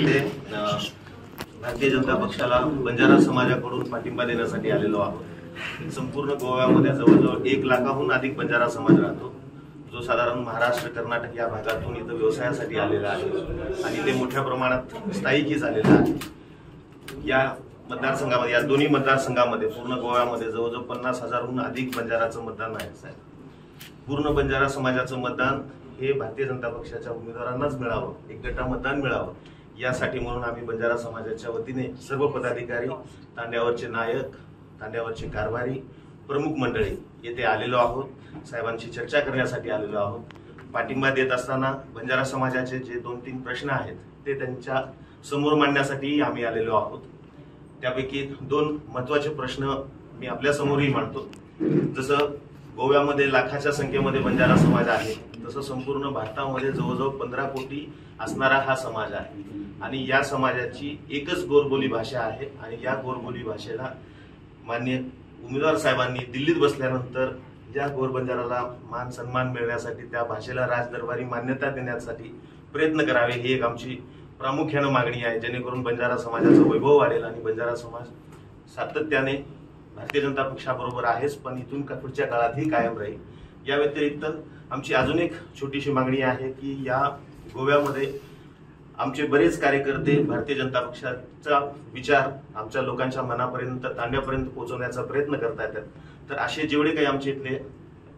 भारतीय जनता पक्षाला बंजारा समाजाकडून पाठिंबा देण्यासाठी आलेलो आहोत। संपूर्ण गोव्यामध्ये जवळजवळ 1 लाखाहून अधिक बंजारा समाज राहतो, जो साधारण महाराष्ट्र कर्नाटक या भागातून इथं व्यवसायासाठी आलेला आहे आणि ते मोठ्या प्रमाणात स्थायिकी झालेला आहे। या मतदारसंघामध्ये, या दोन्ही मतदारसंघामध्ये पूर्ण गोव्यामध्ये जवळजवळ 50,000हून अधिक बंजाराचं मतदान आहे। पूर्ण बंजारा समाजाचं मतदान हे भारतीय जनता पक्षाच्या उमेदवारांनाच मिळावं, एकगठ्ठा मतदान मिळावं, यासाठी म्हणून आम्ही बंजारा समाजाच्या वतीने सर्व पदाधिकारी, तांड्यावरचे नायक, तांड्यावरचे कारभारी, प्रमुख मंडळी येथे आलेलो आहोत। साहेबांची चर्चा करण्यासाठी आलेलो आहोत। पाठिंबा देत असताना बंजारा समाजाचे जे 2-3 प्रश्न आहेत ते त्यांच्या समोर मांडण्यासाठी आम्ही आलेलो आहोत। त्यापैकी 2 महत्त्वाचे प्रश्न मी आपल्या समोरही मांडतो। जसं गोव्यामध्ये लाखाच्या संख्येमध्ये बंजारा समाज आहे, तसं संपूर्ण भारतामध्ये जवळजवळ 15 कोटी असणारा हा समाज आहे आणि या समाजाची एकच गोरबोली भाषा आहे आणि या गोरबोली भाषेला माननीय उमेदवार साहेबांनी दिल्लीत बसल्यानंतर या गोरबंजाराला मान सन्मान मिळण्यासाठी, त्या भाषेला राजदरबारी मान्यता देण्यासाठी प्रयत्न करावे, ही एक आमची प्रामुख्याने मागणी आहे, जेणेकरून बंजारा समाजाचं वैभव वाढेल आणि बंजारा समाज सातत्याने भारतीय जनता पक्षाबरोबर आहेच, पण इथून पुढच्या काळातही कायम राहील। या व्यतिरिक्त आमची अजून एक छोटीशी मागणी आहे की या गोव्यामध्ये आमचे बरेच कार्यकर्ते भारतीय जनता पक्षाचा विचार आमच्या लोकांच्या मनापर्यंत, तांड्यापर्यंत पोहोचवण्याचा प्रयत्न करतात। तर असे जेवढे काही आमचे इथले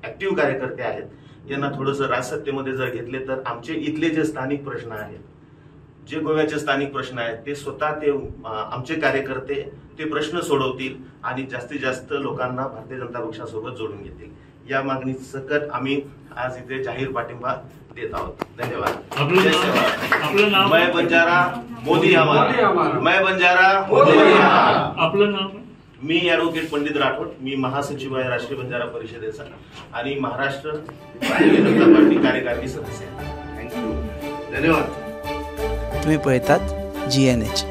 ऍक्टिव्ह कार्यकर्ते आहेत, यांना थोडंसं राजसत्तेमध्ये जर घेतले तर आमचे इथले जे स्थानिक प्रश्न आहेत, जे गोव्याचे स्थानिक प्रश्न आहेत, ते स्वतः ते आमचे कार्यकर्ते ते प्रश्न सोडवतील आणि जास्तीत जास्त लोकांना भारतीय जनता पक्षासोबत जोडून घेतील। या मागणी सकट आम्ही आज इथे जाहीर पाठिंबा देत आहोत। धन्यवाद। आपलं नाव? मैं बंजारा मोदी हमारा, मैं बंजारा मोदी हमारा। आपलं नाव? मी ॲडव्होकेट पंडित राठोड, मी महासचिव आहे राष्ट्रीय बंजारा परिषदेचा आणि महाराष्ट्र भारतीय जनता पार्टी कार्यकारिणी सदस्य आहे। थँक्यू, धन्यवाद। तुम्ही पळतात GNH।